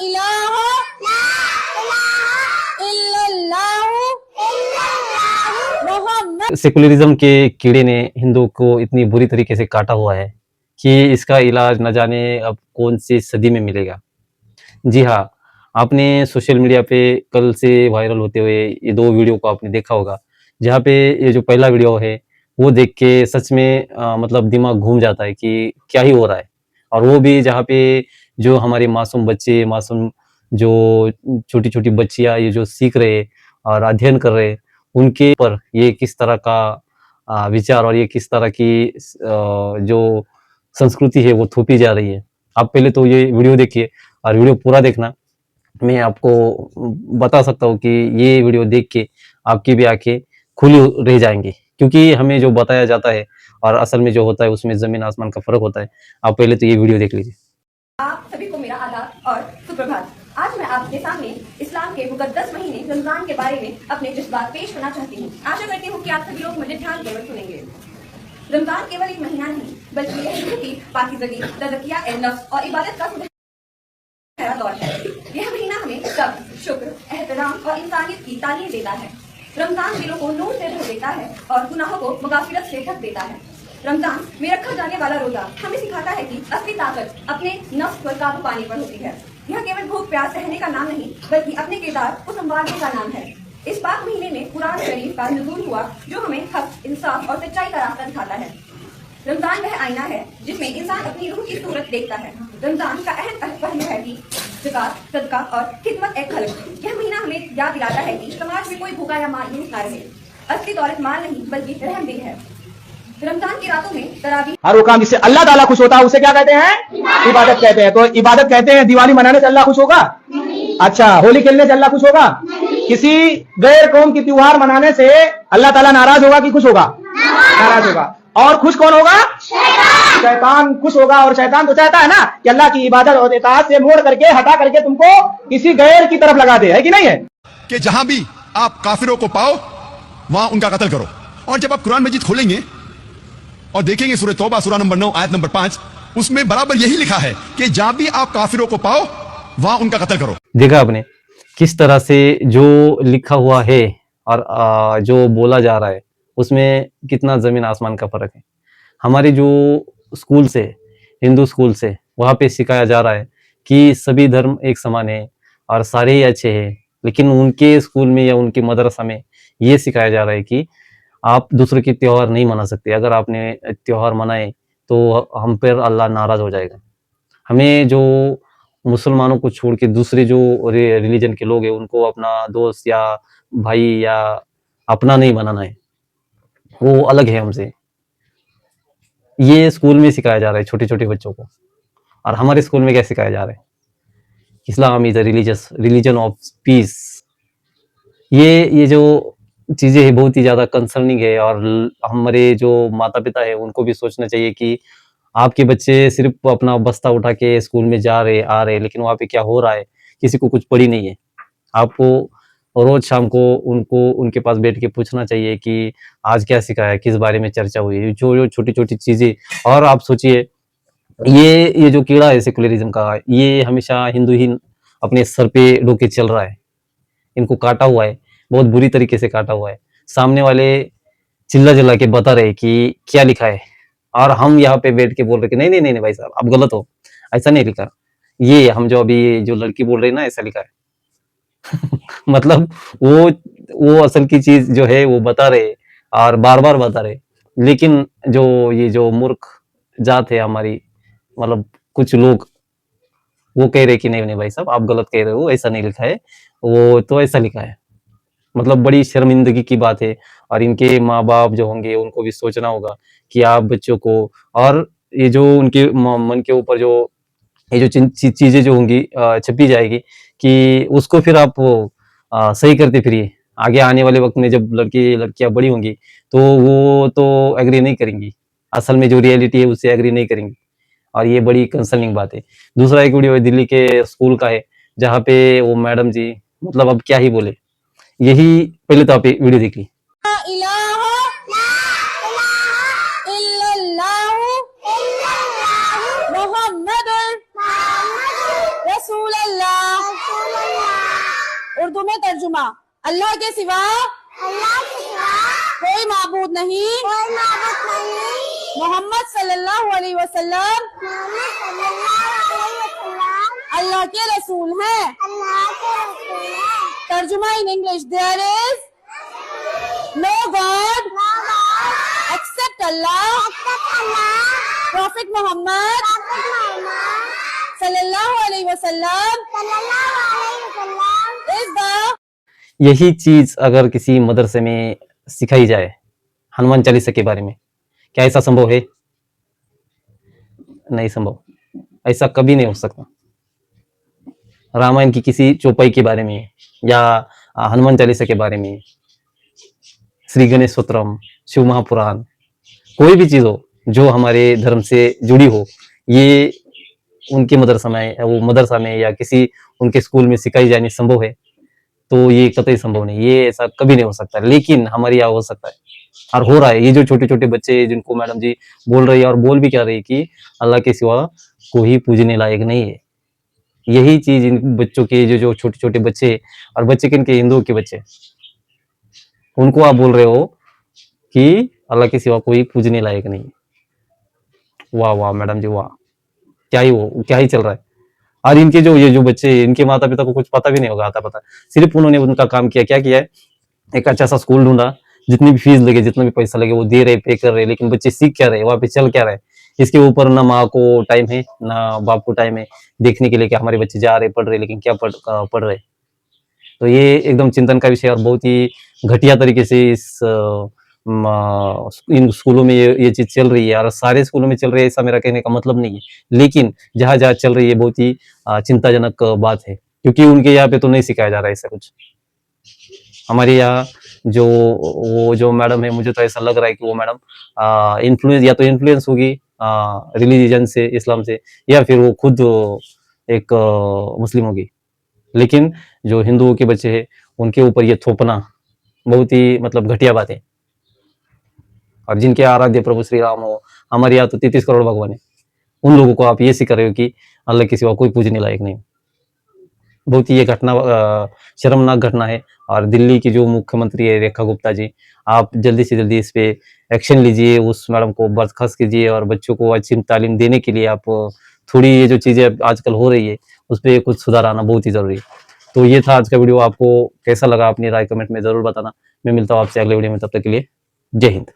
इलाहा इल्लल्लाहु मोहम्मद। सेकुलरिज्म के कीड़े ने हिंदू को इतनी बुरी तरीके से काटा हुआ है कि इसका इलाज न जाने अब कौन सी सदी में मिलेगा। जी हाँ, आपने सोशल मीडिया पे कल से वायरल होते हुए ये 2 वीडियो को आपने देखा होगा, जहाँ पे ये जो पहला वीडियो है, वो देख के सच में मतलब दिमाग घूम जाता है कि क्या ही हो रहा है। और वो भी जहाँ पे जो हमारे मासूम बच्चे, मासूम जो छोटी-छोटी बच्चियाँ ये जो सीख रहे और अध्ययन कर रहे, उनके ऊपर ये किस तरह का विचार और ये किस तरह की जो संस्कृति है वो थोपी जा रही है। आप पहले तो ये वीडियो देखिए और वीडियो पूरा देखना। मैं आपको बता सकता हूँ कि ये वीडियो देख के आपकी भी आँखें खुली रह जाएँगी, क्योंकि हमें जो बताया जाता है और असल में जो होता है उसमें ज़मीन आसमान का फ़र्क होता है। आप पहले तो ये वीडियो देख लीजिए। आप सभी को मेरा आदाब और सुप्रभात। आज मैं आपके सामने इस्लाम के मुकद्दस महीने रमजान के बारे में अपने जज्बात पेश करना चाहती हूँ। आशा करती हूँ कि आप सभी लोग मुझे ध्यानपूर्वक सुनेंगे। रमजान केवल एक महीना नहीं, बल्कि यह हिंदू की पाकीज़गी, तज़किया नफ्स और इबादत का सुनहरा दौर है। यह महीना हमें सब्र, शुक्र, एहतराम और इंसानियत की तालीम देता है। रमजान दिलों को नूर से भर देता है और गुनाहों को मग़फ़िरत से ढक देता है। रमजान में रखा जाने वाला रोजा हमें सिखाता है कि असली ताकत अपने नफ्स पर काबू पाने पर होती है। यह केवल भूख प्यास सहने का नाम नहीं, बल्कि अपने किरदार को संभालने का नाम है। इस पाक महीने में कुरान शरीफ का नुज़ूल हुआ, जो हमें हक, इंसाफ और सच्चाई का रास्ता दिखाता है। रमजान वह आईना है जिसमें इंसान अपनी रूह की सूरत देखता है। रमजान का अहम पहलू है कि ज़कात, सदका और खिदमत एक खल्क़। यह महीना हमें याद दिलाता है कि समाज में कोई भूखा या मायूस न रहे। असली दौलत माल नहीं, बल्कि रहमदिल है। रमजान की रातों में तरावी हर वो काम जिससे अल्लाह ताला खुश होता है उसे क्या कहते हैं? इबादत कहते हैं। तो इबादत कहते हैं दिवाली मनाने से अल्लाह खुश होगा? अच्छा, होली खेलने से अल्लाह खुश होगा? किसी गैर कौम की त्योहार मनाने से अल्लाह ताला नाराज होगा कि खुश होगा? नाराज होगा। और खुश कौन होगा? शैतान खुश होगा। और शैतान तो चाहता है ना कि अल्लाह की इबादत और इताअत से मोड़ करके, हटा करके तुमको किसी गैर की तरफ लगा दे, है कि नहीं है? कि जहां भी आप काफिरों को पाओ वहां उनका कत्ल करो। और जब आप कुरान मजीद खोलेंगे और देखेंगे सूरह तौबा सूरा नंबर 9 आयत नंबर 5, उसमें बराबर यही लिखा है कि जहां भी आप काफिरों को पाओ वहां उनका कत्ल करो। देखा आपने किस तरह से जो लिखा हुआ है और जो बोला जा रहा है उसमें कितना जमीन आसमान का फर्क है। हमारे जो स्कूल से, हिंदू स्कूल से, वहाँ पे सिखाया जा रहा है कि सभी धर्म एक समान है और सारे ही अच्छे हैं, लेकिन उनके स्कूल में या उनके मदरसा में ये सिखाया जा रहा है कि आप दूसरे के त्योहार नहीं मना सकते। अगर आपने त्योहार मनाए तो हम पर अल्लाह नाराज हो जाएगा। हमें जो मुसलमानों को छोड़ के दूसरे जो रिलीजन के लोग हैं उनको अपना दोस्त या भाई या अपना नहीं बनाना है, वो अलग है हमसे। ये स्कूल में सिखाया जा रहा है छोटे छोटे बच्चों को। और हमारे स्कूल में क्या सिखाया जा रहा है? Islam is a religion of peace. ये जो चीजें है बहुत ही ज्यादा कंसर्निंग है और हमारे जो माता पिता है उनको भी सोचना चाहिए कि आपके बच्चे सिर्फ अपना बस्ता उठा के स्कूल में जा रहे आ रहे, लेकिन वहाँ पे क्या हो रहा है किसी को कुछ पड़ी नहीं है। आपको रोज शाम को उनको उनके पास बैठ के पूछना चाहिए कि आज क्या सिखाया, किस बारे में चर्चा हुई, जो छोटी छोटी चीजें। और आप सोचिए ये जो कीड़ा है सेकुलरिज्म का, ये हमेशा हिंदू ही अपने सर पे ढोके चल रहा है। इनको काटा हुआ है, बहुत बुरी तरीके से काटा हुआ है। सामने वाले चिल्ला चिल्ला के बता रहे कि क्या लिखा है और हम यहाँ पे बैठ के बोल रहे कि नहीं नहीं नहीं भाई साहब आप गलत हो, ऐसा नहीं लिखा। ये हम जो अभी जो लड़की बोल रही है ना, ऐसा लिखा है। मतलब वो असल की चीज जो है वो बता रहे और बार बार बता रहे, लेकिन ये जो मूर्ख जात है हमारी, मतलब कुछ लोग वो कह रहे कि नहीं नहीं भाई साहब आप गलत कह रहे हो, ऐसा नहीं लिखा है, वो तो ऐसा लिखा है। मतलब बड़ी शर्मिंदगी की बात है। और इनके माँ बाप जो होंगे उनको भी सोचना होगा कि आप बच्चों को, और ये जो उनके मन के ऊपर जो ये जो चीजें जो होंगी छपी जाएगी कि उसको फिर आप सही करते फिरिए। आगे आने वाले वक्त में जब लड़कियां बड़ी होंगी तो वो तो एग्री नहीं करेंगी, असल में जो रियलिटी है उससे एग्री नहीं करेंगी। और ये बड़ी कंसर्निंग बात है। दूसरा एक वीडियो है दिल्ली के स्कूल का है, जहाँ पे वो मैडम जी, मतलब अब क्या ही बोले। यही पहले तो आप वीडियो देख ली। इलाहा इल्लल्लाहु मोहम्मद रसूलुल्लाह। उर्दू में तर्जुमा। अल्लाह के सिवा कोई माबूद नहीं, मोहम्मद सल्लल्लाहु अलैहि वसल्लम अल्लाह के रसूल हैं। तर्जुमा in English, there is no God except Allah, prophet Mohammed सल्लल्लाहु अलैहि वसल्लम इज द। यही चीज अगर किसी मदरसे में सिखाई जाए हनुमान चालीसा के बारे में, क्या ऐसा संभव है? नहीं संभव, ऐसा कभी नहीं हो सकता। रामायण की किसी चौपाई के बारे में या हनुमान चालीसा के बारे में, श्री गणेश स्तोत्रम, शिव महापुराण, कोई भी चीज हो जो हमारे धर्म से जुड़ी हो, ये उनके मदरसा में या किसी उनके स्कूल में सिखाई जानी संभव है? तो ये कतई संभव नहीं, ये ऐसा कभी नहीं हो सकता। लेकिन हमारे यहाँ हो सकता है और हो रहा है। ये जो छोटे छोटे बच्चे जिनको मैडम जी बोल रही है और बोल भी क्या रही है कि अल्लाह के सिवा कोई पूजने लायक नहीं है, यही चीज इन बच्चों के जो छोटे छोटे बच्चे, और बच्चे किनके, हिंदुओं के बच्चे, उनको आप बोल रहे हो कि अल्लाह के सिवा कोई पूजने लायक नहीं। वाह वाह मैडम जी वाह, क्या ही चल रहा है। और इनके ये जो बच्चे, इनके माता पिता को कुछ पता भी नहीं होगा, आता पता, सिर्फ उन्होंने उनका काम किया, क्या किया है, एक अच्छा सा स्कूल ढूंढा, जितनी भी फीस लगे, जितना भी पैसा लगे वो दे रहे, पे कर रहे, लेकिन बच्चे सीख क्या रहे, वहां पे चल क्या रहे, इसके ऊपर ना माँ को टाइम है ना बाप को टाइम है देखने के लिए कि हमारे बच्चे जा रहे, पढ़ रहे, लेकिन क्या पढ़ रहे। तो ये एकदम चिंतन का विषय और बहुत ही घटिया तरीके से इन स्कूलों में ये चीज चल रही है, और सारे स्कूलों में चल रही है ऐसा मेरा कहने का मतलब नहीं है, लेकिन जहां जहां चल रही है बहुत ही चिंताजनक बात है, क्योंकि उनके यहाँ पे तो नहीं सिखाया जा रहा है ऐसा कुछ। हमारे यहाँ जो मैडम है, मुझे तो ऐसा लग रहा है कि वो मैडम इन्फ्लुएंस होगी रिलीजन से, इस्लाम से, या फिर वो खुद एक मुस्लिम होगी। लेकिन जो हिंदुओं के बच्चे हैं उनके ऊपर ये थोपना बहुत ही मतलब घटिया बात है। और जिनके आराध्य प्रभु श्री राम हो, हमारे यहाँ तो 33 करोड़ भगवान है, उन लोगों को आप ये सिखा रहे हो कि अल्लाह के सिवा कोई पूजने लायक नहीं। बहुत ही ये घटना शर्मनाक घटना है। और दिल्ली की जो मुख्यमंत्री है रेखा गुप्ता जी, आप जल्दी से जल्दी इस पे एक्शन लीजिए, उस मैडम को बर्खास्त कीजिए और बच्चों को अच्छी तालीम देने के लिए आप थोड़ी ये जो चीजें आजकल हो रही है उस पर कुछ सुधार आना बहुत ही जरूरी है। तो ये था आज का वीडियो, आपको कैसा लगा अपनी राय कमेंट में जरूर बताना। मैं मिलता हूँ आपसे अगले वीडियो में, तब तक के लिए जय हिंद।